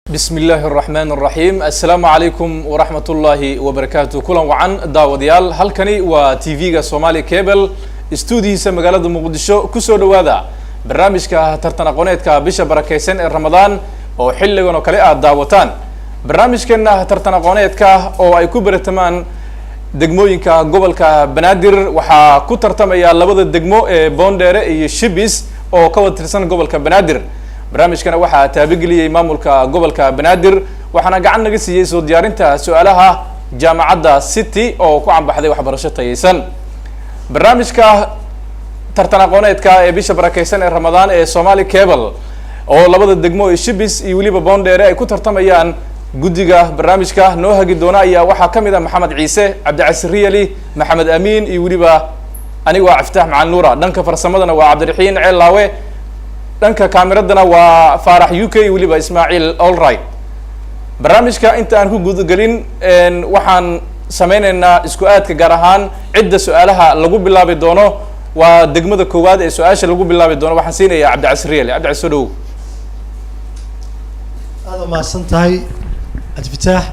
بسم الله الرحمن الرحيم السلام عليكم ورحمة الله وبركاته كلا وعن داوديال هل كني وتيفيجا سومالي كابل استوديو سمجالد مقدشو كسر وهذا برنامج كترتنا قناة كبيشة بركيسين رمضان أو حل جنو كلاء داوتان برنامج كنا ترتنا قناة أو أي كبر تمان دقموين كقبل كبنادر وحا كتر تمايا لبض الدقمو بوندر يشبيس أو كوت ترسن قبل كبنادر barnaamijkana waxaa taabigeliyay maamulka gobolka Banaadir waxaana gacan naga siiyay soo diyaarinta su'aalaha jaamacadda City oo ku cambaxday waxbarasho tayeysan barnaamijka tartan aqooneedka ee bisha barakeysan ee Ramadaan ee Somali Cable oo labada degmo ee Shibis iyo waliba Boondere ay ku tartamayaan guddiga barnaamijka noo hagi doona ayaa waxaa kamid ah Maxamed Ciise Cabdi Riyali Maxamed Amiin iyo waliba aniga waa Iftaax Macaan Nuura dhanka farsamadana waa Cabdiraxiin Ceelaawe dhanka kaameradana waa Faarax UK waliba Ismaaciil Allright barnaamijka inta aan ku gudagalin waxaan sameynaynaa isku aadka gaar ahaan cidda su'aalaha lagu bilaabi doono waa degmada koowaad ee su'aasha lagu bilaabi doono waxaan siinayaa Cabdi Riyali Cabdi soo dhow aad ma santahay Iftaax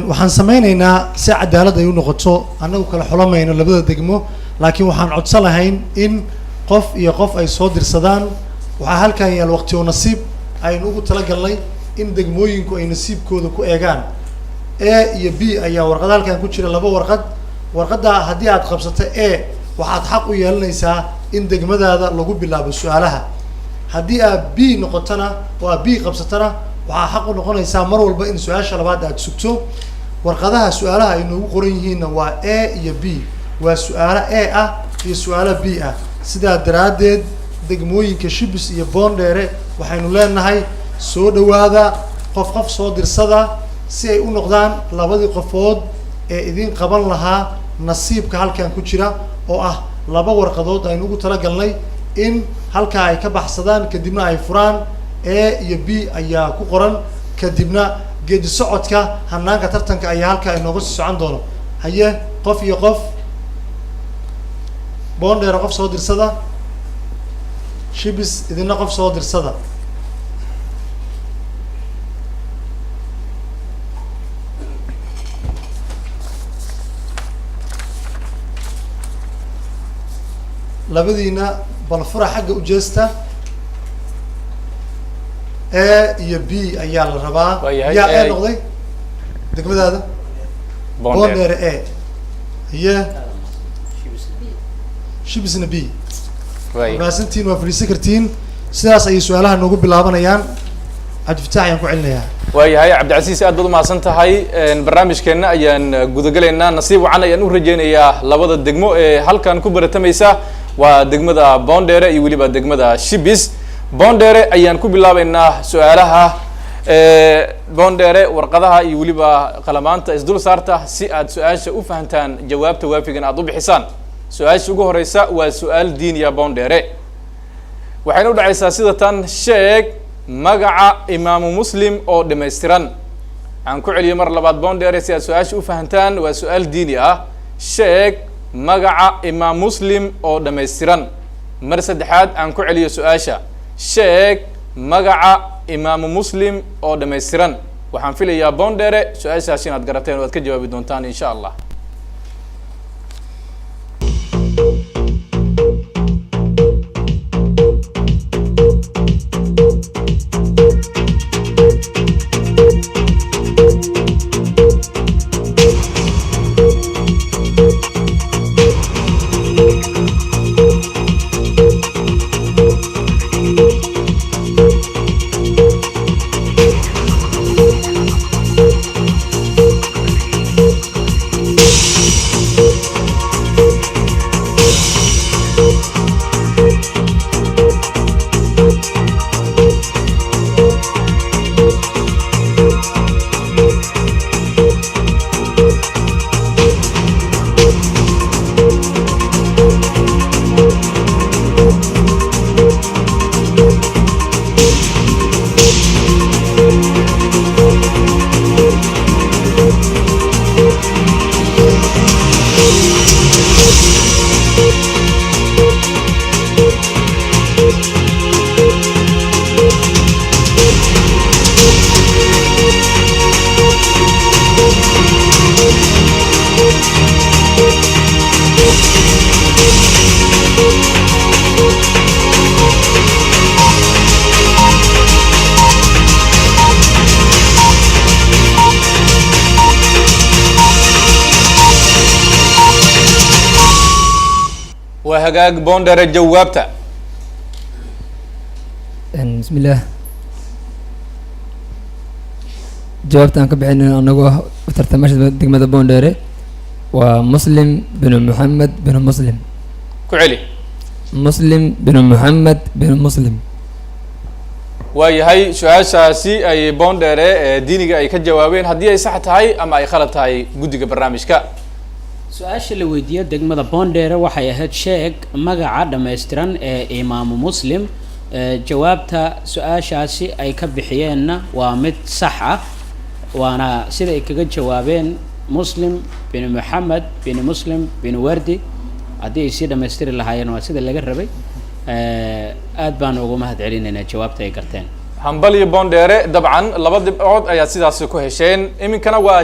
waxaan sameynaynaa si cadaalad ay u noqoto anagu kala xulamayno labada degmo laakiin waxaan codsan lahayn in qof iyo qof ay soo dirsadaan waxaa halkan yaal waqti oo nasiib aynu ugu talagalnay in degmooyinku ay nasiibkooda ku eegaan A iyo B ayaa warqad halkan ku jira laba warqada haddii aad qabsato A waxaad xaq u yeelanaysaa in degmadaada lagu bilaabo su'aalaha haddii aad B noqotana oo aad B qabsatana waxaa xaq u noqonaysaa mar walba in su'aasha labaad aad sugto warqadaha su'aalaha ay noogu qoran yihiinna waa A iyo B waa su'aalo A ah iyo su'aalo B ah sidaa daraadeed degmooyinka Shibis iyo Boondere waxaynu leenahay soo dhawaada qof soo dirsada si ay u noqdaan labadii qofood ee idin qaban lahaa nasiibka halkan ku jira oo ah laba warqadood aynu ugu talagalnay in halka ay ka baxsadaan kadibna ay furaan A iyo B ayaa ku qoran kadibna geedi socodka hanaanka tartanka ayaa halka ay nooga socon doono haye qof iyo qof Boondere qof soo dirsada Shibis idina qof soo dirsada labadiina bal fura xagga u jeesta A iyo B ayaa la rabaa yaa A noqday degmadaada Boondere A iyo Shibisna B maasantiin waa fariisan kartiin sidaas ay su'aalaha noogu bilaabanayaan Iftaax ayaan ku celinayaa waayahay Cabdi aad baad u maasan tahay barnaamijkeena ayaan gudagaleynaa nasiib wacan ayaan u rajeynayaa labada degmo ee halkan ku baratamaysa waa degmada Boondere iyo waliba degmada Shibis Boondere ayaan ku bilaabaynaa su'aalaha Boondere warqadaha iyo waliba qalamaanta isdul saarta si aad su'aasha u fahantaan jawaabta waafigan aad u bixisaan su'aasha ugu horeysa waa su'aal diiniya Boondere waxayna u dhacaysaa sida tan sheeg magaca imaamu Muslim oo dhameystiran aan ku celiyo mar labaad Boondere si aad su'aasha u fahantaan waa su'aal diini ah sheeg magaca imaam Muslim oo dhameystiran mar saddexaad aan ku celiyo su'aasha sheeg magaca imaamu Muslim oo dhameystiran waxaan filayaa Boondere su'aashaas inaad garateen oo aad ka jawaabi doontaan insha Allah وهجاج بوندر جوابته بسم الله جوابت أنك بحين أنه ترتمش دقمة بوندري ومسلم بن محمد بن مسلم كعلي مسلم بن محمد بن مسلم waayahay su-aashaasi ay boondheere diiniga ay ka jawaabeen haddii ay sax tahay ama ay khalad tahay guddiga barnaamijka su-aasha la weydiiyo degmada boondheere waxay ahayd sheeg magaca dhammaystiran ee imaamu muslim jawaabta su-aashaasi ay ka bixiyeenna waa mid sax ah waana sida ay kaga jawaabeen muslim bin maxamed bin muslim bin wardi haddii ay sii dhammaystiri lahaayeen waa sida laga rabay aad baan ugu mahad celinaynaa jawaabta ay garteen hambal iyo boondheere dabcan laba dhibcood ayaa sidaasi ku hesheen iminkana waa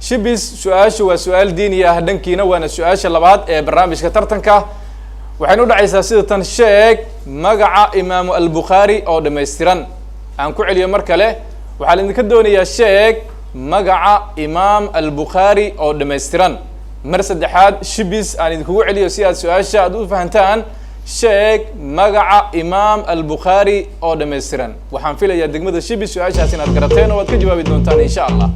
shibis su-aashu waa su-aal diini ah dhankiina waana su-aasha labaad ee barnaamijka tartanka waxayna u dhacaysaa sida tan sheeg magaca imaamu albukhaari oo dhammaystiran aan ku celiyo mar kale waxaa laidinka doonayaa sheeg magaca imaam albukhaari oo dhammaystiran mar saddexaad shibis aan idinkugu celiyo si aad su-aasha aad u fahantaan sheeg magaca imaam albukhaari oo dhammaystiran waxaan filayaa degmada shibis su-aashaas inaad garateen oo aad ka jawaabi doontaan insha allah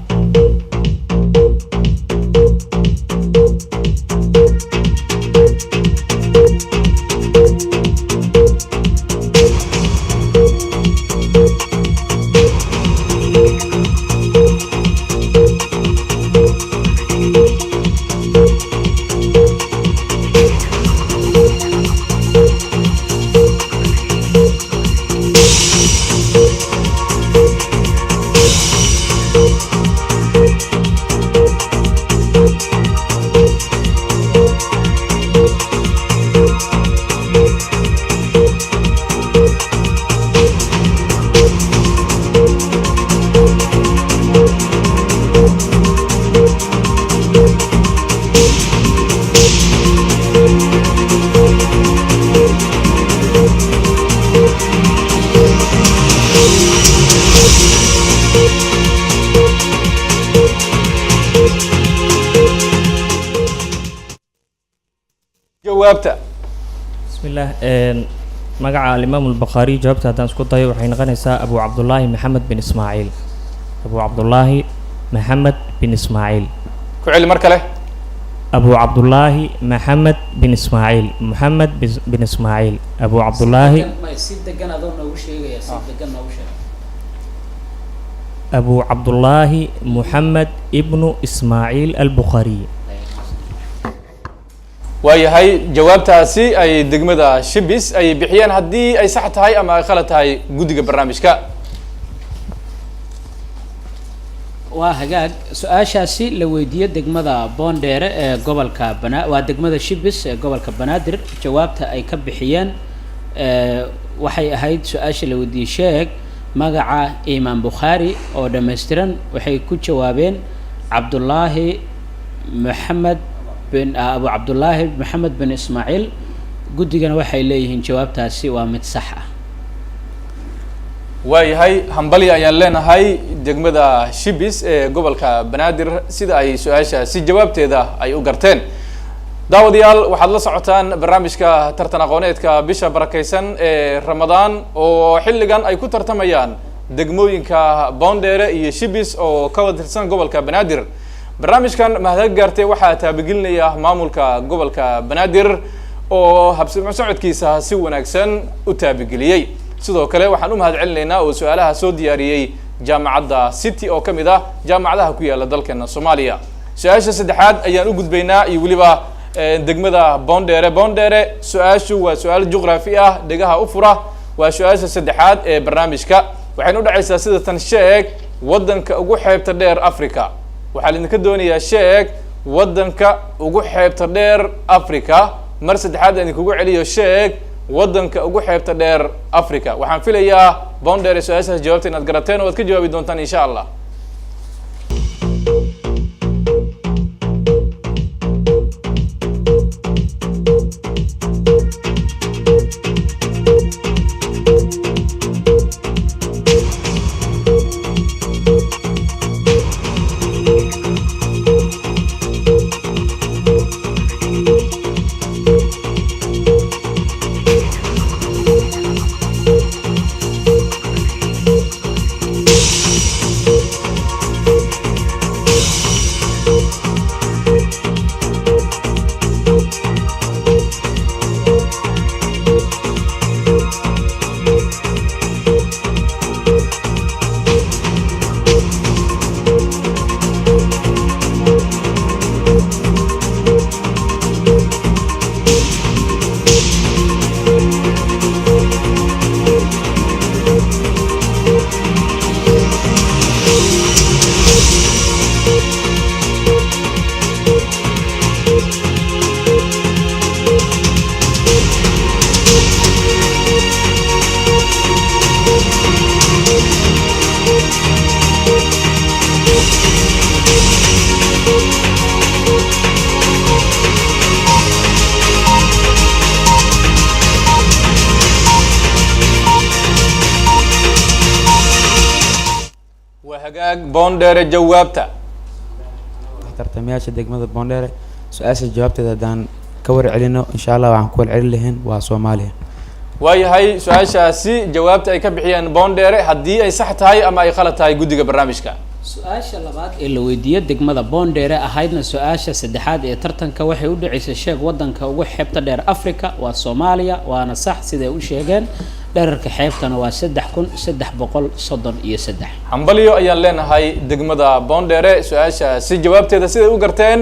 jawaabta بسم الله مقع الإمام البخاري جوابت هذا اسكت ضيع وحين غنسا أبو عبد الله محمد بن إسماعيل أبو عبد الله محمد بن إسماعيل كعلي مركله أبو عبد الله محمد بن إسماعيل محمد بن إسماعيل أبو عبد الله أبو عبد الله محمد ابن إسماعيل البخاري waayahay jawaabtaasi ay degmada shibis ay bixiyeen haddii ay sax tahay ama ay khalad tahay guddiga barnaamijka waa hagaag su-aashaasi la weydiiyo degmada boondheere ee gobolka waa degmada shibis ee gobolka banaadir jawaabta ay ka bixiyeen waxay ahayd su-aasha la weydiiyey sheeg magaca imaam bukhaari oo dhammaystiran waxay ku jawaabeen cabdullaahi maxamed bin abu cabdullaahi maxamed bin ismaaciil guddigana waxay leeyihiin jawaabtaasi waa mid sax ah waayahay hambali ayaan leenahay degmada shibis ee gobolka banaadir sida ay su-aashaasi jawaabteeda ay u garteen daawadayaal waxaad la socotaan barnaamijka tartan aqooneedka bisha barakaysan ee ramadaan oo xilligan ay ku tartamayaan degmooyinka boondheere iyo shibis oo ka wada tirsan gobolka banaadir barnaamijkan mahadad gaartay waxaa taabagelinaya maamulka gobolka banaadir oo habsimo socodkiisa si wanaagsan u taabageliyey sidoo kale waxaan u mahad celinaynaa oo su-aalaha soo diyaariyey jaamacadda city oo ka mid ah jaamacadaha ku yaala dalkeena soomaaliya su-aasha saddexaad ayaan u gudbaynaa iyo weliba degmada boondheere su-aashu waa su-aal juqraafi ah dhegaha u fura waa su-aasha saddexaad ee barnaamijka waxayna u dhacaysaa sida tan sheeg waddanka ugu xeebta dheer africa waxaa laidinka doonayaa sheeg waddanka ugu xeebta dheer africa mar saddexaad aan idinkugu celiyo sheeg waddanka ugu xeebta dheer africa waxaan filayaa boondheere su-aashaas jawaabta inaad garateen oo aad ka jawaabi doontaan insha allah وهجاج بوندير جوابته tartamayaasha degmada Boondere su-aasha jawaabteeda hadaan ka war celino insha Allah waxaan ku celin lahayn waa Soomaaliya waayahay su-aashaasi jawaabta ay ka bixiyeen Boondere haddii ay sax tahay ama ay qalad tahay guddiga barnaamijka su-aasha labaad ee la weydiiyay degmada Boondere ahaydna su-aasha saddexaad ee tartanka waxay u dhaceysay sheeg wadanka ugu xeebta dheer Afrika waa Soomaaliya waana sax siday u sheegeen dhererka xeebtana waa 3333 hambalyo ayaan leenahay degmada Boondere su-aasha si jawaabteeda siday u garteen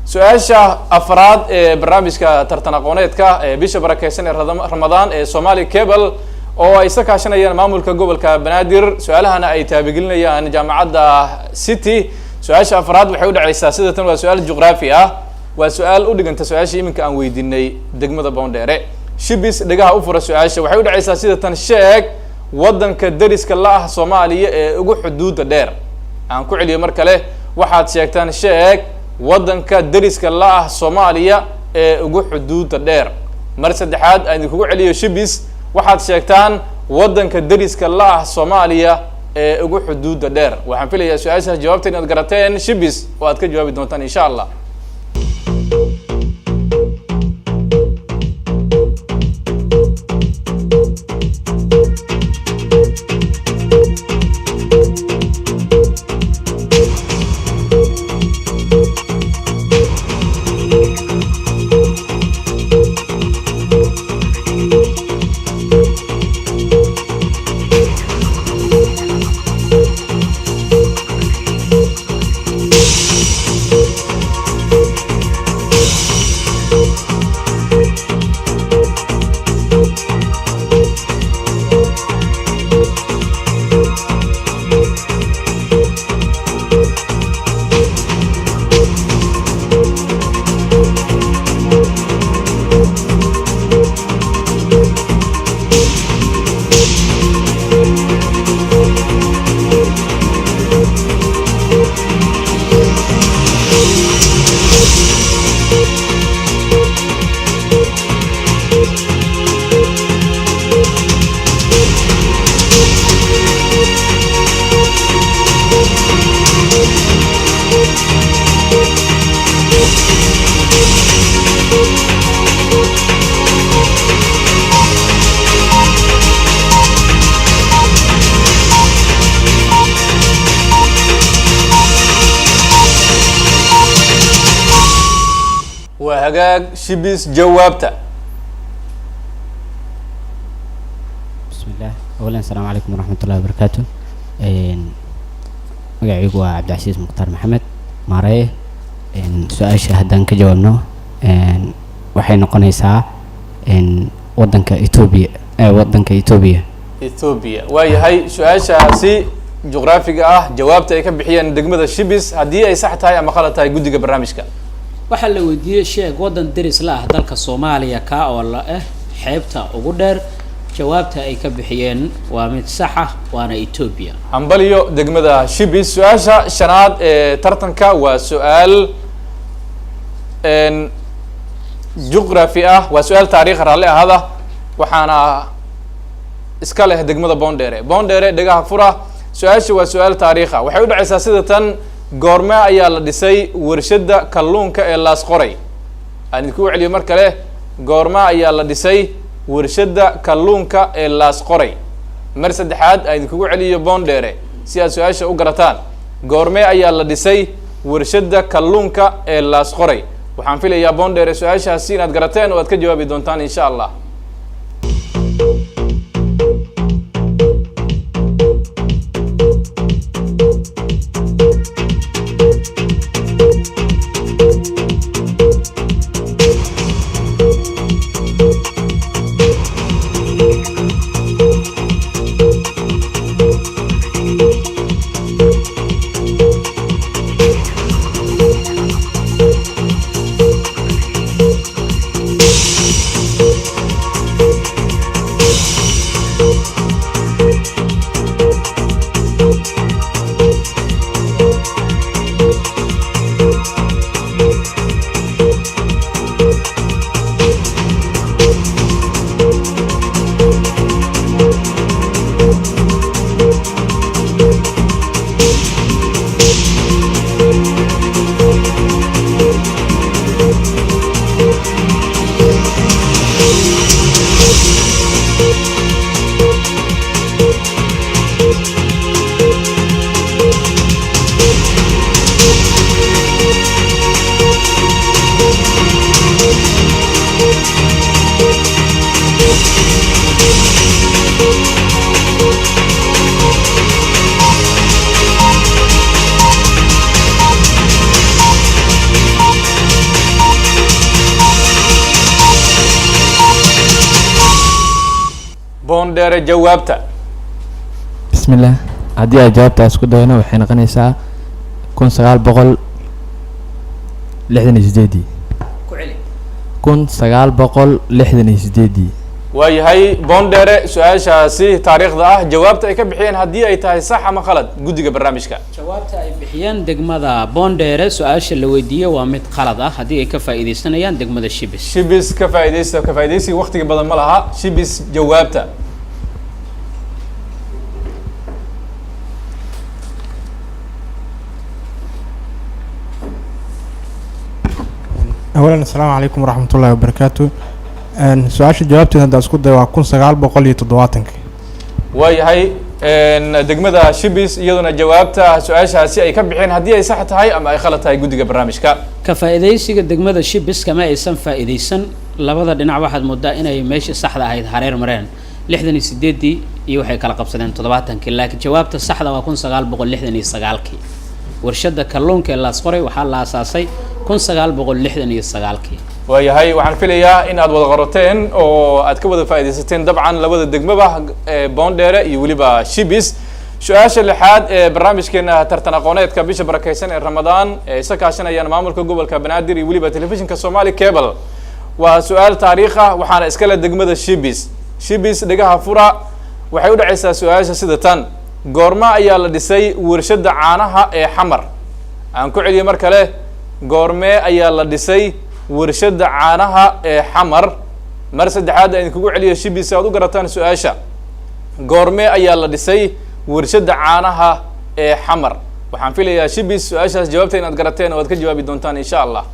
su-aasha afraad ee barnaamijka tartan aqooneedka ee bisha barakeysan ee Ramadaan ee Somali Cable oo ay sakaashanayaan maamulka gobolka Banaadir su-aalahana ay taabigelinayaan jaamacadda City su-aasha afraad waxay u dhacaysaa sida tan waa su-aal juqraafi ah waa su-aal u dhiganta su-aasha iminka aan weydiinay degmada Boondere shibis dhagaha u fura su-aasha waxay u dhacaysaa sida tan sheeg wadanka dariska la ah Soomaaliya ee ugu xuduudda dheer aan ku celiyo mar kale waxaad sheegtaan sheeg wadanka dariska la ah Soomaaliya ee ugu xuduudda dheer mar saddexaad aan idinku celiyo shibis waxaad sheegtaan wadanka dariska la ah Soomaaliya ee ugu xuduudda dheer waxaan filayaa su-aashaas jawaabta inaad garateen shibis oo aad ka jawaabi doontaan insha Allah وهجاج شبيس جوابته بسم الله أولا السلام عليكم ورحمة الله وبركاته مقعيق عبد العزيز مختار محمد ماريه سؤال شهدان كجوابنا waxay noqonaysaa wadanka Ethiopia wadanka Ethiopia waayahay su-aashaasi juqraafiga ah jawaabta ay ka bixiyeen degmada shibis haddii ay sax tahay ama qalad tahay guddiga barnaamijka waxaa la weydiiyay sheeg wadan daris la ah dalka Soomaaliya ka oo la ah xeebta ugu dheer jawaabta ay ka bixiyeen waa mid sax ah waana Ethiopia hambalyo degmada shibis su-aasha shanaad ee tartanka waa su-aal juqraafi ah waa su-aal taariikh raalli ahada waxaana iska leh degmada Boondere dhagaha fura su-aasha waa su-aal taariikha waxay u dhacaysaa sida tan goorma ayaa la dhisay warshada kalluunka ee Laas Qoray aan idinku celiyo mar kale goorma ayaa la dhisay warshada kalluunka ee Laas Qoray mar saddexaad aan idinku celiyo Boondere si aad su-aasha u garataan goorma ayaa la dhisay warshada kalluunka ee Laas Qoray waxaan filayaa Boondere su-aashaasi inaad garateen oo aad ka jawaabi doontaan insha Allah boondheere jawaabta. بسم الله هدي أجابت أسكت هنا وحين قنيسة كون سجال بقول لحدن جديدي كون سجال بقول لحدن جديدي waayahay boondheere su-aashaasi taariikhda ah jawaabta ay ka bixiyeen haddii ay tahay sax ama khalad guddiga barnaamijka. jawaabta ay bixiyeen degmada boondheere su-aasha la weydiiyey waa mid qalad ah haddii ay ka faa'iidaysanayaan degmada shibis. shibis ka faa'iidaysi waqtiga badan ma laha. shibis jawaabta. أولاً السلام عليكم ورحمة الله وبركاته. سؤال جوابتي هذا أسكت ده وأكون سجال بقول يتضواتنك. waayahay degmada shibis iyaduna jawaabta su-aashaasi ay ka bixeen haddii ay sax tahay ama ay khalad tahay guddiga barnaamijka. ka faa'iidaysiga degmada shibis kama aysan faa'iidaysan labada dhinac waxaad moodaa inay meesha saxda ahayd hareer mareen 68 iyo waxay kala qabsadeen 70 laakiin jawaabta saxda waa 1969 warshada kalluunka ee laas qoray waxaa la aasaasay 1969 waayahay waxaan filayaa in aad wada qorateen oo aad ka wada faa'iidaysateen dabcan labada degmaba boondheere iyo weliba shibis. su-aasha lixaad ee barnaamijkeena tartan aqooneedka bisha barakeysan ee ramadaan ee isa kaashanayaan maamulka gobolka banaadir iyo weliba telefishinka Somali Cable waa su-aal taariikh ah waxaana iskale degmada shibis. shibis dhegaha fura waxay u dhacaysaa su-aasha sida tan goorma ayaa la dhisay warshada caanaha ee xamar. aan ku celiyay mar kale goormee ayaa la dhisay warshada caanaha ee xamar. mar saddexaad aan kugu celiyo shibis aad u garataan su-aasha goormee ayaa la dhisay warshada caanaha ee xamar. waxaan filayaa shibis su-aashaas jawaabta inaad garateen oo aad ka jawaabi doontaan insha allah.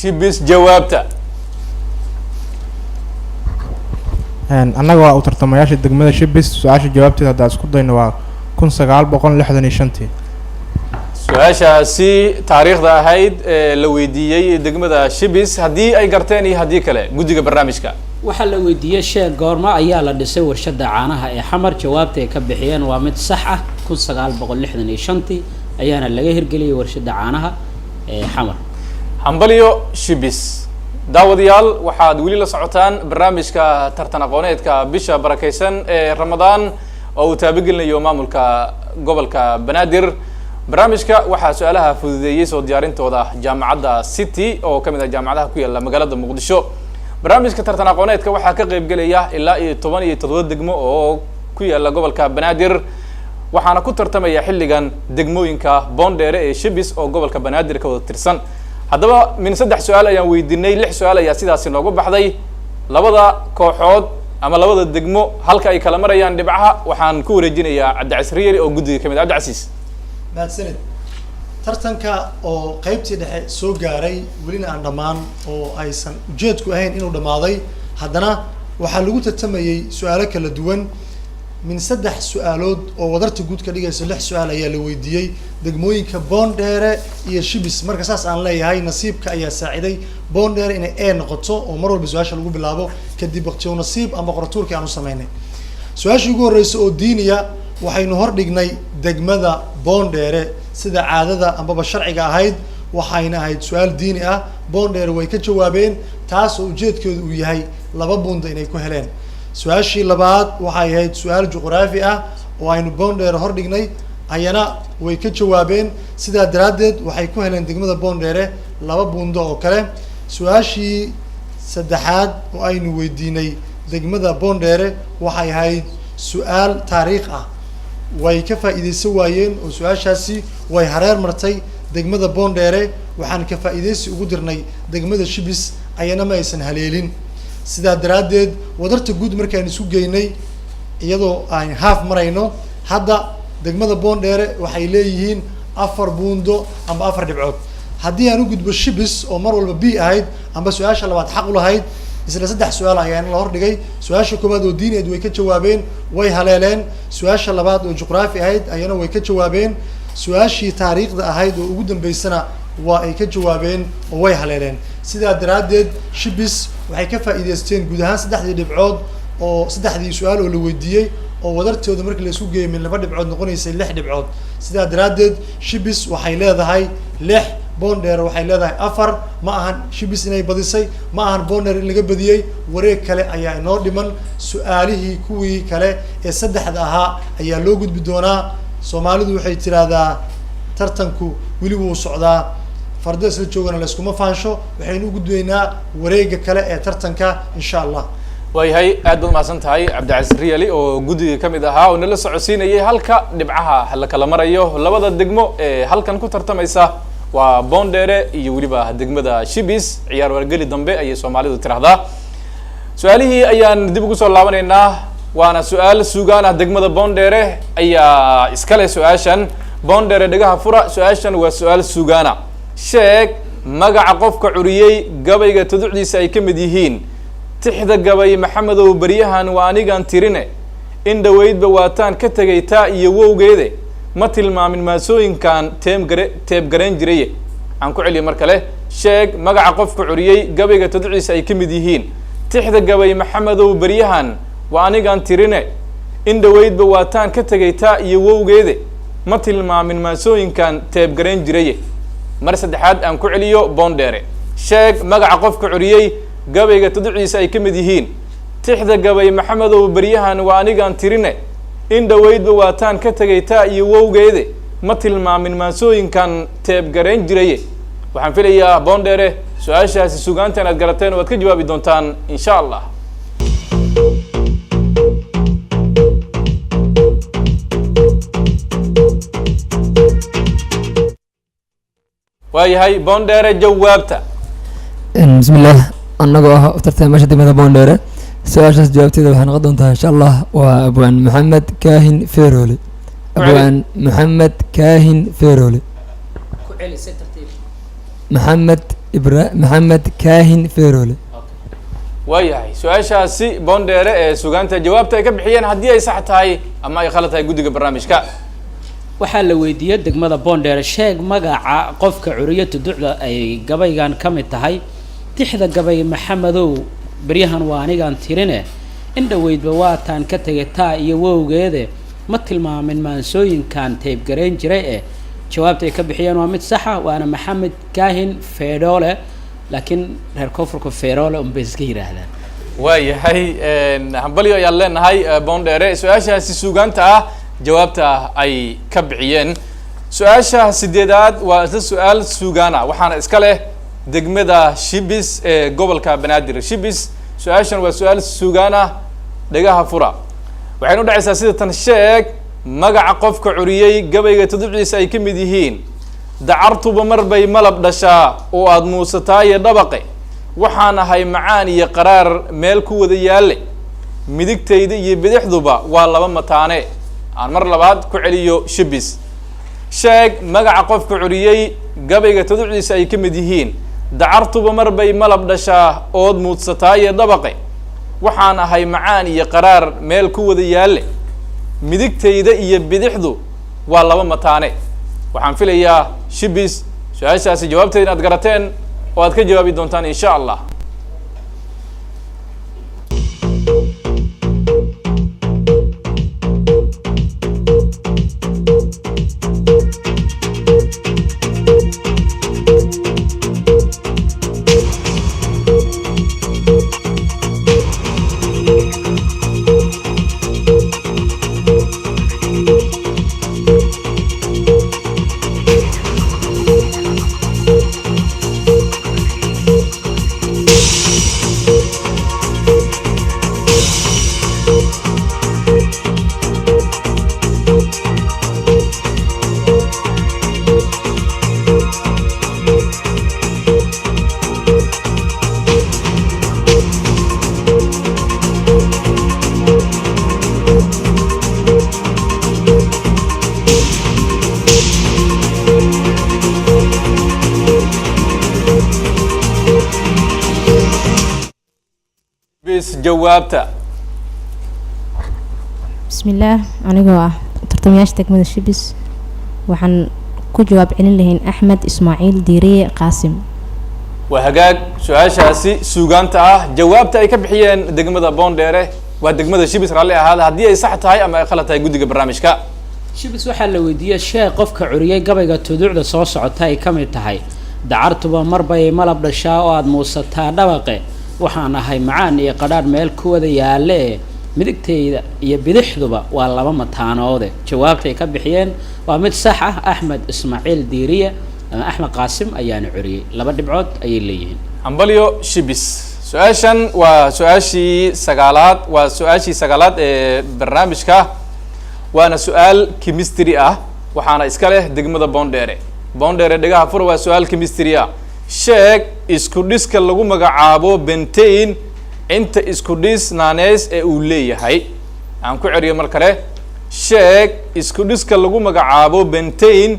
shibis jawaabta. annaga waa u tartamayaasha degmada shibis su-aasha jawaabteeda hadda isku dayno waa 1965. su-aashaasi taariikhda ahayd ee la weydiiyey degmada shibis haddii ay garteen iyo haddii kale guddiga barnaamijka. waxaa la weydiiyey sheeg goorma ayaa la dhisay warshada caanaha ee xamar jawaabta ay ka bixiyeen waa mid sax ah 1965 ayaana laga hirgeliyey warshada caanaha ee xamar. hambalyo shibis. daawadayaal waxaad weli la socotaan barnaamijka tartan aqooneedka bisha barakeysan ee ramadaan oo uu taabagelinayo maamulka gobolka banaadir. barnaamijka waxaa su-aalaha fududeeyey soo diyaarintooda jaamacadda city oo kamid ah jaamacadaha ku yaala magaalada muqdisho. barnaamijka tartan aqooneedka waxaa ka qaybgelaya ilaa iyo 17 degmo oo ku yaala gobolka banaadir waxaana ku tartamaya xilligan degmooyinka boondheere ee shibis oo gobolka banaadir ka wada tirsan. haddaba min 3 su-aal ayaan weydiinay 6 su-aal ayaa sidaasi noogu baxday. labada kooxood ama labada degmo halka ay kala marayaan dhibcaha waxaan ku wareejinayaa cabdicasiis riyali oo guddiga kamid ah. cabdicasiis mahadsanid. tartanka oo qaybtii dhexe soo gaaray welina aan dhammaan oo aysan ujeedku ahayn inuu dhammaaday haddana waxaa lagu tartamayey su-aalo kala duwan. min 3 su-aalood oo wadarta guud ka dhigaysa 6 su-aal ayaa la weydiiyey degmooyinka boondheere iyo shibis. marka saas aan leeyahay nasiibka ayaa saaciday boondheere inay noqoto oo mar walba su-aasha lagu bilaabo kadib waqtiyo nasiib ama qoratuurkii aanu sameynay. su-aashii ugu horreysa oo diiniya waxaynu hordhignay degmada Boondheere sida caadada ambaba sharciga ahayd, waxayna ahayd su-aal diini ah. Boondheere way ka jawaabeen, taas oo ujeedkeedu uu yahay 2 buundo inay ku heleen. su-aashii labaad waxay ahayd su-aal juqraafi ah oo aynu Boondheere hordhignay, ayana way ka jawaabeen, sidaa daraaddeed waxay ku heleen degmada Boondheere 2 buundo oo kale. su-aashii saddexaad oo aynu weydiinay degmada Boondheere waxay ahayd su-aal taariikh ah, way ka faa'iideysan waayeen oo su-aashaasi way hareer martay degmada Boondheere. waxaan ka faa'iideysi ugu dirnay degmada Shibis, ayana ma aysan haleelin. sidaa daraaddeed wadarta guud markaan isu geynay iyadoo aan haaf marayno, hadda degmada Boondheere waxay leeyihiin 4 buundo ama 4 dhibcood. haddii aan u gudbo Shibis oo mar walba B ahayd amba su-aasha labaad xaq u lahayd, isla 3 su-aal ayaan la hordhigay. su-aasha koowaad oo diineed way ka jawaabeen, way haleeleen. su-aasha labaad oo juqraafi ahayd ayana way ka jawaabeen. su-aashii taariikhda ahayd oo ugu dambeysana waa ay ka jawaabeen oo way haleeleen. sidaa daraaddeed Shibis waxay ka faa'iideysteen guud ahaan 3 dhibcood oo 3 su-aal oo la weydiiyey oo wadartooda markii la isku geeyo min 2 dhibcood noqonaysay 6 dhibcood. sidaa daraaddeed Shibis waxay leedahay 6, Boondheere waxay leedahay 4. ma ahan Shibis inay badisay, ma ahan Boondheere in laga badiyey. wareeg kale ayaa inoo dhiman. su-aalihii kuwii kale ee 3 ahaa ayaa loo gudbi doonaa. Soomaalidu waxay tiraahdaa tartanku weli wuu socdaa, fardo isla joogana layskuma faansho. waxaynu u gudbaynaa wareega kale ee tartanka insha Allah. waayahay aad baad mahadsan tahay Cabdicasiis Riyali oo guddiga ka mid ahaa oo nala socodsiinayay halka dhibcaha la kala marayo. labada degmo ee halkan ku tartamaysa waa Boondheere iyo weliba degmada Shibis. ciyaar wargeli dambe ayay Soomaalidu tiraahdaa. su-aalihii ayaan dib ugu soo laabanaynaa, waana su-aal suugaan ah. degmada Boondheere ayaa iska leh su-aashan. Boondheere dhagaha fura, su-aashan waa su-aal suugaana. sheeg magaca qofka curiyey gabayga tuducdiisa ay ka mid yihiin tixda gabay maxamedow baryahan waa anigaan tirine in dhaweydba waataan ka tegay taa iyo wowgeede ma tilmaamin maasooyinkan teebgarayn jiraye. aan ku celiyo mar kale. sheeg magaca qofka curiyey gabayga tuducdiisa ay ka mid yihiin tixda gabay maxamedow baryahan waa anigaan tirine in dhaweydba waataan ka tegay taa iyo wowgeede ma tilmaamin maasooyinkan teebgarayn jiraye. mar saddexaad aan ku celiyo. Boondheere sheeg magaca qofka curiyey gabayga tuducdiisa ay ka mid yihiin tixda gabay maxamedow baryahan waa anigaan tirine in dhaweydba waataan ka tegay taa iyo wowgeede ma tilmaamin maasooyinkan teebgarayn jiraye. waxaan filayaa Boondheere su-aashaasi sugaanta inaad garateen oo aad ka jawaabi doontaan insha Allah. waayahay Boondheere jawaabta. bismillaah annagoo ah u tartamay degmada Boondheere, su-aashaas jawaabteeda waxay noqon doontaa insha Allah waa abwaan Maxamed Kaahin Feeroole. abwaan Maxamed Kaahin Feeroole. ku celi si tartiib. maxamed Kaahin Feeroole. waayahay su-aashaasi Boondheere ee sugaanta jawaabta ay ka bixiyeen haddii ay sax tahay ama ay khalad tahay guddiga barnaamijka. waxaa la weydiiyey degmada Boondheere sheeg magaca qofka curiyo tuducda ay gabaygan ka mid tahay tixda gabay maxamedow baryahan waa anigaan tirine in dhaweydba waataan ka tegay taa iyo wowgeede ma tilmaamin maansooyinkan teebgarayn jiray ee jawaabta ay ka bixiyeen waa mid saxa, waana Maxamed Kaahin Feeroole, laakiin reer koonfurka Feeroole unbay iska yiraahdaan. waayahay hambalyo ayaan leenahay Boondheere su-aashaasi suugaanta ah jawaabta ay ka bixiyeen. su-aasha 8aad waa isla su-aal suugaana, waxaana iska leh degmada Shibis ee gobolka Banaadir. Shibis su-aashan waa su-aal suugaana, dhagaha fura. waxaynu dhacaysaa sida tan. sheeg magaca qofka curiyey gabayga tuducdiisa ay ka mid yihiin dacartuba mar bay malab dhashaa oo aad muusataa iyo dhabaqe waxaan ahay macaan iyo qaraar meel ku wada yaalle midigtayda iyo bidixduba waa 2 mataane. aan mar labaad ku celiyo. Shibis sheeg magaca qofka curiyey gabayga tuducdiisa ay ka mid yihiin dacartuba mar bay malab dhashaa ood muudsataa iyo dhabaqe waxaan ahay macaan iyo qaraar meel ku wada yaalle midigtayda iyo bidixdu waa 2 mataane. waxaan filayaa Shibis su-aashaasi jawaabteeda inaad garateen oo aad ka jawaabi doontaan insha Allah. jawaabta. بسم الله أنا جوا ترتمياش تكمل الشبس وحن كجواب علن لهن أحمد إسماعيل ديري قاسم وهجاج سؤاشاasi suugaanta ah jawaabta ay ka bixiyeen degmada Boondere waa degmada Shibis raalli ahaada haddii ay sax tahay ama ay khalad tahay guddiga barnaamijka. shibis waxaa la weydiiyey sheekh qofka curiyay gabayga tuduucda soo socota ay ka mid tahay dacartuba marbay malab dhashaa oo aad muusataa dhawaqe waxaan ahay macaan iyo qadhaadh meel ku wada yaalle midigtayda iyo bidixduba waa laba mataanoode jawaabta ay ka bixiyeen waa mid sax ah Axmed Ismaaciil Diiriye ama Axmed Qaasim ayaana curiyay laba dhibcood ayay leeyihiin. Ambalyo Shibis su-aashan waa su-aashii sagaalaad ee barnaamijka waana su-aal chemistry ah waxaana iska leh degmada Boondere. Boondere dhagaha fur waa su-aal chemistry ah. sheeg isku dhiska lagu magacaabo bentane inta isku dhis naaneys ee uu leeyahay. aan ku celiyo mar kale sheeg isku dhiska lagu magacaabo bentane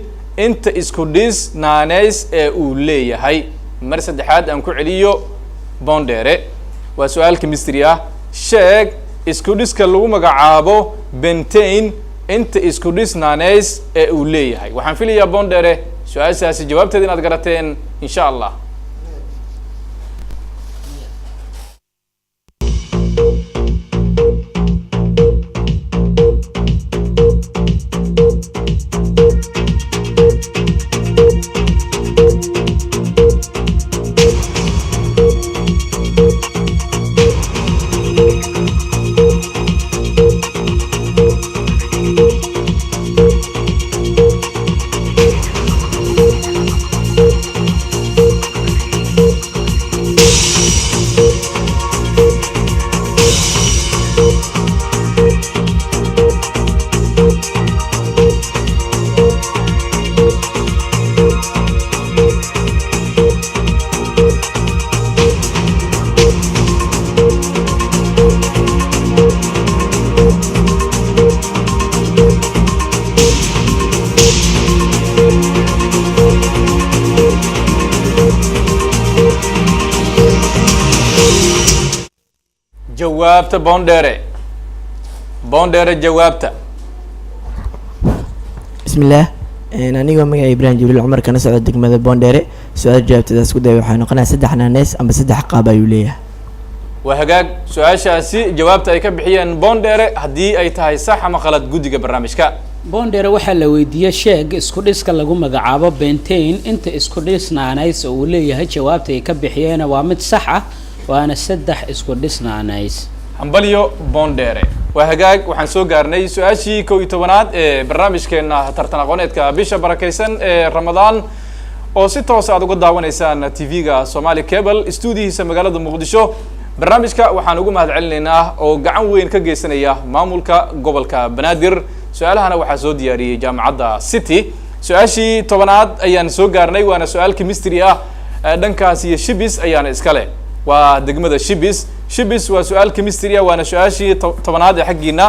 inta isku dhis naaneys ee uu leeyahay. mar saddexaad aan ku celiyo Boondere waa su-aal chemistry ah. sheeg isku dhiska lagu magacaabo bentane inta isku dhis naaneys ee uu leeyahay. waxaan filayaa Boondere su-aashaasi jawaabteeda inaad garateen insha Allah. jawaabta Boondere jawaabta. بسم الله أنا مجا إبراهيم جبريل عمر كان سعد دقمة بونديري سؤال جابت إذا سكوت وحنا قناة سدح ناس أم بسدح قابة يوليه وهجاج سؤال شاسي جوابت أي كبحيان Boondere هدي أي تهاي صح ما خلت جودي كبرنامج كا. Boondere waxaa la weydiiyey sheeg isku dhiska lagu magacaabo bentane inta isku dhis naaneys uu leeyahay jawaabta ay ka bixiyeen waa mid sax ah waana saddex isku dhis naaneys. Ambalyo Boondere وهجاج waxaan soo gaarnay su-aashii 11aad ee barnaamijkeena tartan aqooneedka bisha barakeysan ee Ramadaan oo si toos ah uga daawanaysaan TV-ga Somali Cable studio-hiisa magaalada Muqdisho. barnaamijka waxaan ugu mahadcelinaynaa oo gacan weyn ka geysanaya maamulka gobolka Banaadir. su-aalahana waxaa soo diyaariyay jaamacadda City. su-aashii 10aad ayaan soo gaarnay waana su-aal chemistry ah dhankaas iyo Shibis ayaana iska leh waa degmada Shibis waa su-aal chemistry ah waana su-aashii 10aad ee xaggiina.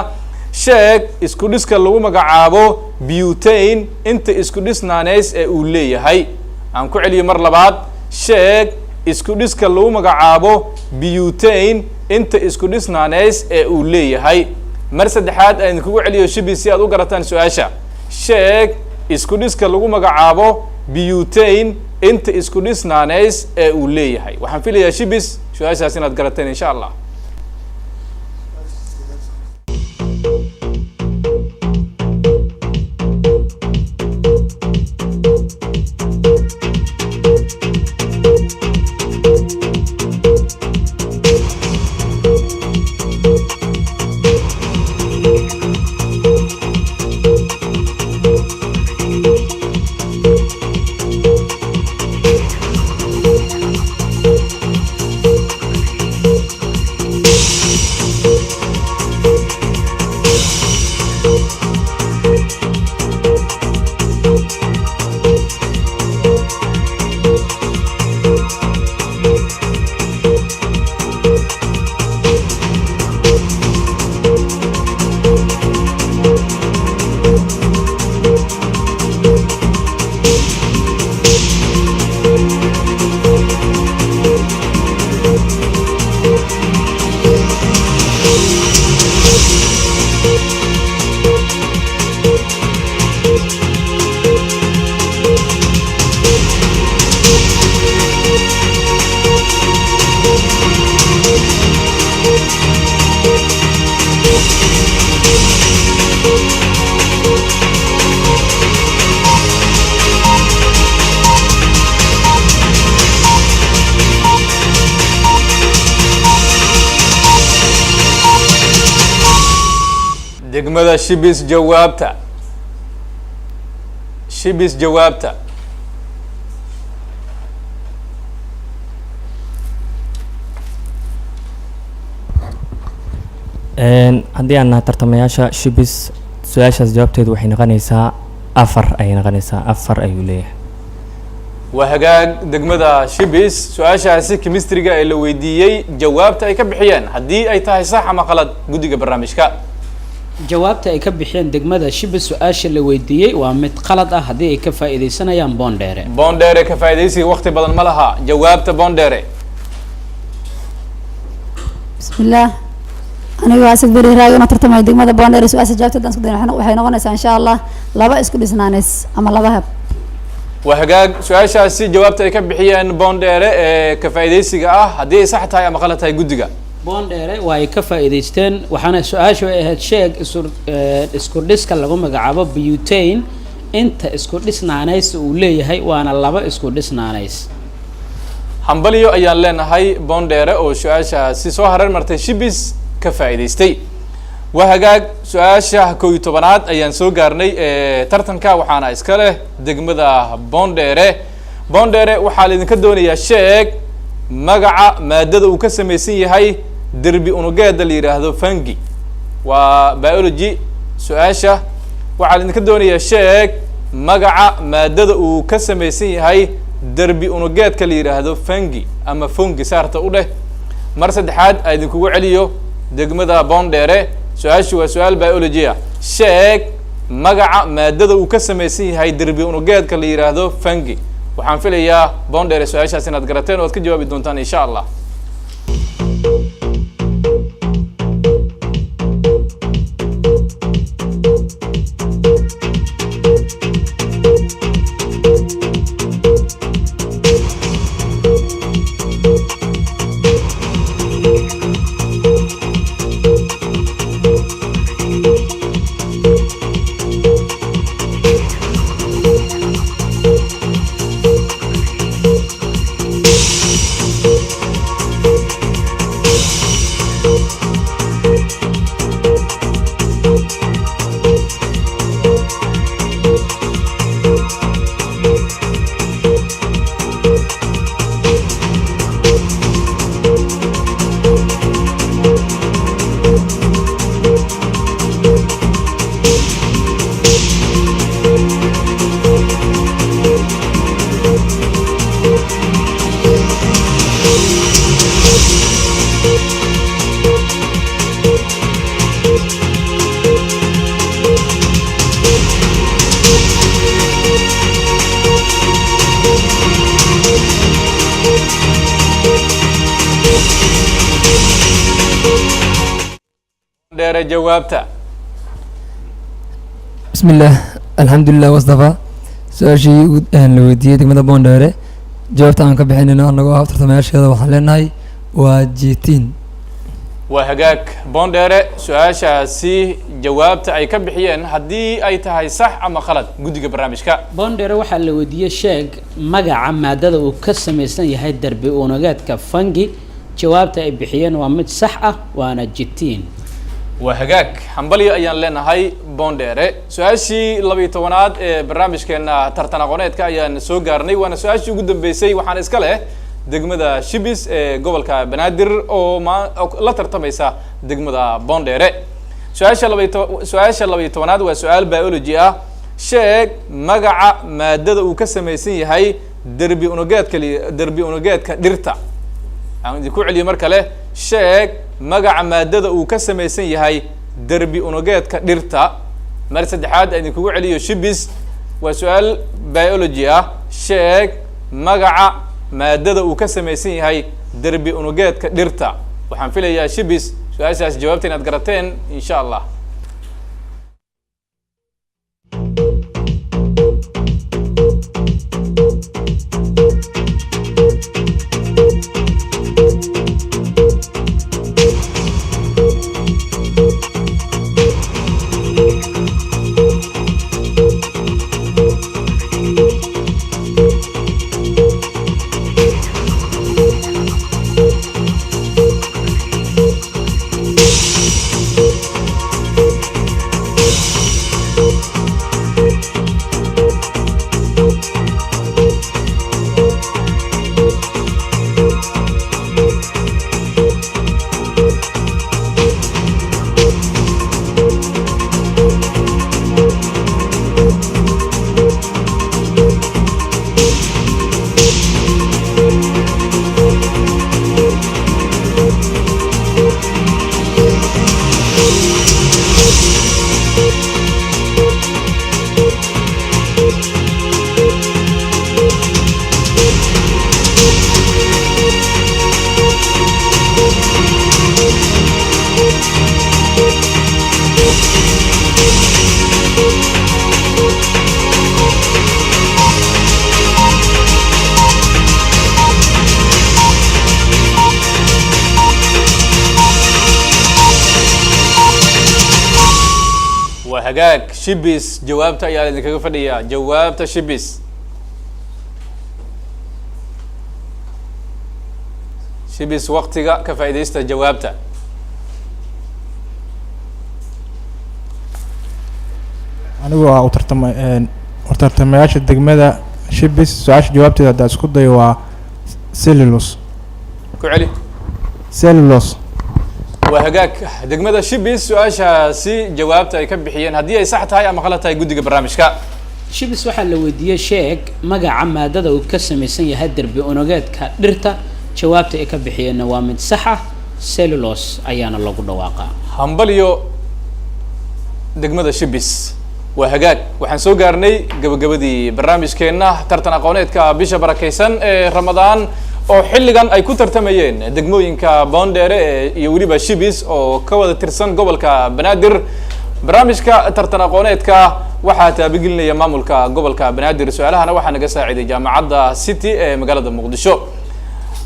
sheeg isku dhiska lagu magacaabo butane inta isku dhis naaneys ee uu leeyahay. aan ku celiyo mar labaad sheeg isku dhiska lagu magacaabo butane inta isku dhis naaneys ee uu leeyahay. mar saddexaad aan kugu celiyo Shibis si aad u garataan su-aasha. sheeg isku dhiska lagu magacaabo butane inta isku dhis naaneys ee uu leeyahay. waxaan filayaa Shibis su-aashaas inaad garateen insha Allah. degmada shibis jawaabta shibis jawaabta haddii aan nahay tartamayaasha shibis su-aashaas jawaabteedu waxay noqonaysaa afar ayay noqonaysaa afar ayuu leeyahay waa hagaag degmada shibis su-aashaasi chemistryga ee la weydiiyey jawaabta ay ka bixiyeen haddii ay tahay sax ama qalad guddiga barnaamijka jawaabta ay ka bixiyeen degmada shibis su-aasha la weydiiyey waa mid qalad ah haddii ay ka faa'iidaysanayaan boondheere boondheere ka faa'iidaysiga waqti badan ma laha jawaabta boondheere bismillaah aniga waa asad beri raagi una tartamay degmada boondheere su-aasha jawaabteeda aan isku dayn waxay noqonaysaa insha allah laba isku dhisnaaneys ama laba hab waa hagaag su-aashaasi jawaabta ay ka bixiyeen boondheere ee ka faa'iidaysiga ah haddii ay sax tahay ama qalad tahay guddiga boondheere waa ay ka faa'iidaysteen waxaana su-aashu ay ahayd sheeg isku dhiska lagu magacaabo butane inta isku dhisnaanays uu leeyahay waana laba isku dhisnaanays hambalyo ayaan leenahay boondheere oo su-aashaasi soo hareer martay shibis ka faa'iidaystay waa hagaag su-aasha 11aad ayaan soo gaarnay tartanka waxaana iska leh degmada boondheere boondheere waxaa laydinka doonayaa sheeg magaca maadada uu ka samaysan yahay derbi unugeeda la yidhaahdo fungi waa biology su-aasha waxaa laydinka doonayaa sheeg magaca maadada uu ka samaysan yahay derbi unugeedka la yidhaahdo fungi ama fungi saarta u dheh mar saddexaad a idinkugu celiyo degmada boondheere su-aashu waa su-aal biology ah sheeg magaca maadada uu ka samaysan yahay derbi unugeedka la yidhaahdo fungi waxaan filayaa boondheere su-aashaas inaad garateen o ad ka jawaabi doontaan insha allah dheere jawaabta bismillaah alxamdulilah wasdafa su-aashii la weydiiyey degmada boondheere jawaabta aan ka bixinayno anagoo ah tartamayaasheeda waxaan leenahay waa jitiin waa hagaag boondheere su-aashaasi jawaabta ay ka bixiyeen haddii ay tahay sax ama qalad guddiga barnaamijka boondheere waxaa la weydiiyey sheeg magaca maadada uu ka samaysan yahay derbi unugeedka fungi jawaabta ay bixiyeen waa mid sax ah waana jitiin waa hagaag hambalyo ayaan leenahay boondheere su-aashii 12aad ee barnaamijkeena tartan aqooneedka ayaan soo gaarnay waana su-aashii ugu dambeysay waxaana iska leh degmada shibis ee gobolka banaadir oo la tartamaysa degmada boondheere su-aasha 12aad waa su-aal biology ah sheeg magaca maadada uu ka samaysan yahay derbi unugeedka dhirta aan idinku celiyo mar kale sheeg magaca maadada uu ka samaysan yahay derbi unugeedka dhirta mar saddexaad aan idinkugu celiyo shibis waa su-aal biology ah sheeg magaca maadada uu ka samaysan yahay derbi unugeedka dhirta waxaan filayaa shibis su-aashaas jawaabta inaad garateen insha allah hagaag shibis jawaabta ayaa idinkaga fadhiya jawaabta shibis shibis waqtiga ka faa'iidaysta jawaabta anigu waa tartamayaasha degmada shibis su-aasha jawaabteeda haddaa isku dayo waa cellulose ku celi cellulose waa hagaag degmada shibis su-aashaasi jawaabta ay ka bixiyeen haddii ay sax tahay ama qalad tahay guddiga barnaamijka shibis waxaa la weydiiyey sheeg magaca maadada uu ka samaysan yahay derbi unugeedka dhirta jawaabta ay ka bixiyeenna waa mid sax ah cellulose ayaana lagu dhawaaqaa hambaliyo degmada shibis waa hagaag waxaan soo gaarnay gabagabadii barnaamijkeenna tartan aqooneedka bisha barakaysan ee ramadaan oo xilligan ay ku tartamayeen degmooyinka boondheere iyo weliba shibis oo ka wada tirsan gobolka banaadir barnaamijka tartan aqooneedka waxaa taabagelinaya maamulka gobolka banaadir su-aalahana waxaa naga saaciday jaamacadda city ee magaalada muqdisho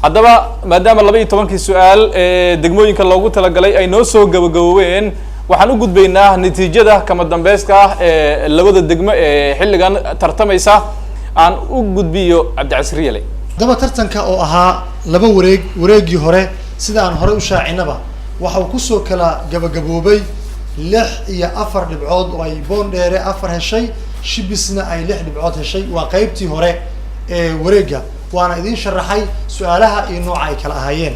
haddaba maadaama 12 su-aal ee degmooyinka loogu talagalay ay noo soo gabagaboobeen waxaan u gudbaynaa natiijada kama dambeyska ah ee labada degmo ee xilligan tartamaysa aan u gudbiyo cabdicasiir yale daba tartanka oo ahaa laba wareegii hore sida aan hore u shaacinaba waxa uu kusoo kala gabagaboobay 6 iyo 4 dhibcood oo ay boondheere 4 heshay shibisna ay 6 dhibcood heshay waa qaybtii hore ee wareega waana idin sharaxay su-aalaha iyo nooca ay kala ahaayeen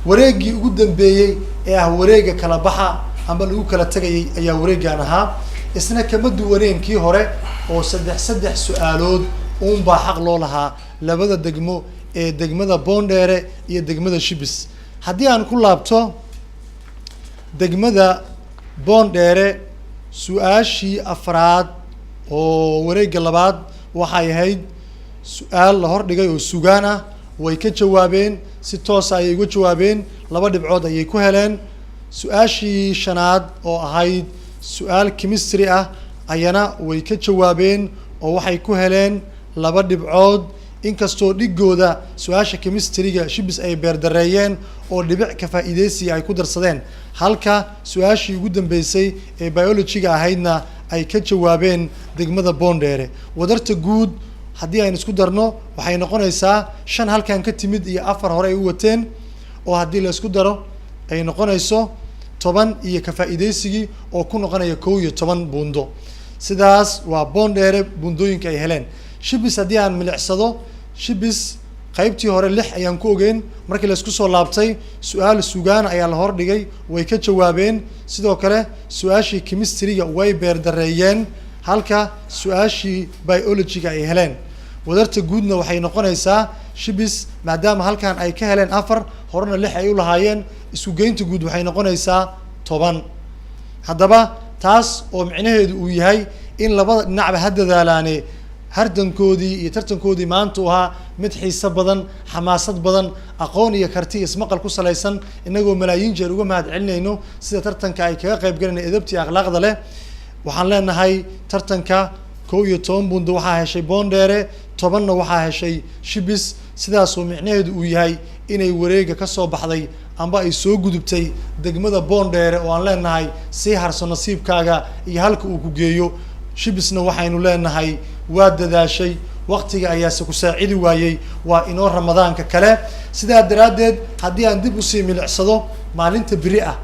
wareegii ugu dambeeyey ee ah wareega kala baxa ama lagu kala tagayay ayaa wareegan ahaa isna kama duwaneen kii hore oo saddex su-aalood uunbaa xaq loo lahaa labada degmo ee degmada boondheere iyo degmada shibis haddii aan ku laabto degmada boondheere su-aashii afraad oo wareegga labaad waxay ahayd su-aal la hordhigay oo sugaan ah way ka jawaabeen si toosa ayay uga jawaabeen 2 dhibcood ayay ku heleen su-aashii shanaad oo ahayd su-aal chemistry ah ayana way ka jawaabeen oo waxay ku heleen 2 dhibcood inkastoo dhigooda su-aasha chemistryga shibis ay beerdareeyeen oo dhibic ka faa'iideysi ay ku darsadeen halka su-aashii ugu dambeysay ee biology-ga ahaydna ay ka jawaabeen degmada boondheere wadarta guud haddii aan isku darno waxay noqonaysaa 5 halkan ka timid iyo 4 hore ay u wateen oo haddii la isku daro ay noqonayso 10 iyo ka faa'iideysigii oo ku noqonaya 11 buundo sidaas waa boondheere buundooyinka ay heleen shibis haddii aan milicsado shibis qaybtii hore 6 ayaan ku ogeyn markii la isku soo laabtay su-aal sugaan ayaa la hordhigay way ka jawaabeen sidoo kale su-aashii chemistryga way beerdareeyeen halka su-aashii biology-ga ay heleen wadarta guudna waxay noqonaysaa shibis maadaama halkan ay ka heleen 4 horena 6 ay u lahaayeen isku geynta guud waxay noqonaysaa 10 haddaba taas oo micnaheedu uu yahay in labada dhinacba ha dadaalaane hardankoodii iyo tartankoodii maanta u ahaa mid xiiso badan xamaasad badan aqoon iyo karti ismaqal ku salaysan inagoo malaayiin jeer uga mahad celinayno sida tartanka ay kaga qayb galayna edabtii akhlaaqda leh waxaan leenahay tartanka 11 buundo waxaa heshay boondheere 10na waxaa heshay shibis sidaasoo micnaheedu uu yahay inay wareega ka soo baxday amba ay soo gudubtay degmada boondheere oo aan leenahay sii harso nasiibkaaga iyo halka uu ku geeyo shibisna waxaynu leenahay waa dadaashay waqtiga ayaase ku saacidi waayey waa inoo ramadaanka kale sidaa daraaddeed haddii aan dib usii milicsado maalinta beri ah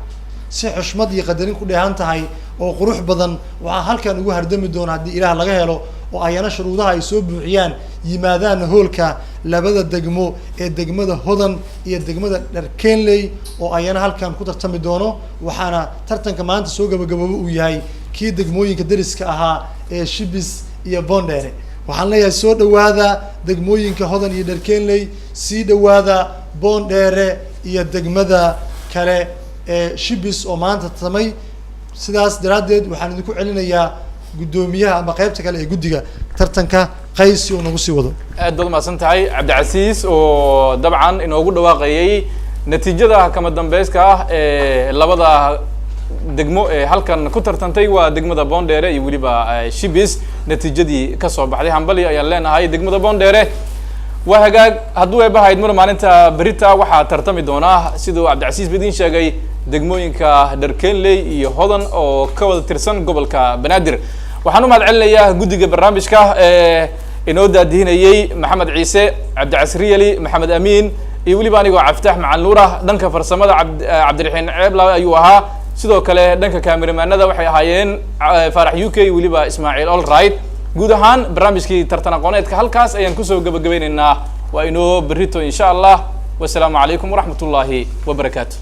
si xushmad iyo qadarin ku dheehan tahay oo qurux badan waxaa halkan ugu hardami doona haddii ilaah laga helo oo ayana shuruudaha ay soo buuxiyaan yimaadaana hoolka labada degmo ee degmada hodan iyo degmada dharkeenley oo ayana halkan ku tartami doono waxaana tartanka maanta soo gabagaboobo uu yahay kii degmooyinka dariska ahaa ee shibis iyo boondheere waxaan leeyahay soo dhawaada degmooyinka hodan iyo dharkeenley sii dhawaada boondheere iyo degmada kale ee shibis oo maanta tartamay sidaas daraaddeed waxaan idinku celinayaa guddoomiyaha ama qaybta kale ee guddiga tartanka qays uu nagu sii wado aad baad umahadsan tahay cabdicasiis oo dabcan inoogu dhawaaqayay natiijada kama dambeyska ah ee labada degmo ee halkan ku tartantay waa degmada boondheere iyo weliba shibis natiijadii kasoo baxday hambali ayaan leenahay degmada boondheere waa hagaag hadduu eebahayd mar maalinta berita waxaa tartami doonaa siduu cabdicasiis ba idin sheegay degmooyinka Dharkeenley iyo Hodan oo ka wada tirsan gobolka Banaadir waxaan u mahadcelinayaa guddiga barnaamijka inoo daadihinayay Maxamed Ciise Cabdi Casriyali Maxamed Amiin iyo waliba anigo Cabditax Macalin Nuura dhanka farsamada Cabdiraxiin Ceebla ayuu ahaa sidoo kale dhanka kaamiramanada waxay ahaayeen Farax UK waliba Ismaaciil All Right guud ahaan barnaamijkii tartan aqooneedka halkaas ayaan ku soo gabagabeynaynaa waa inoo berrito insha Allah والسلام عليكم ورحمة الله وبركاته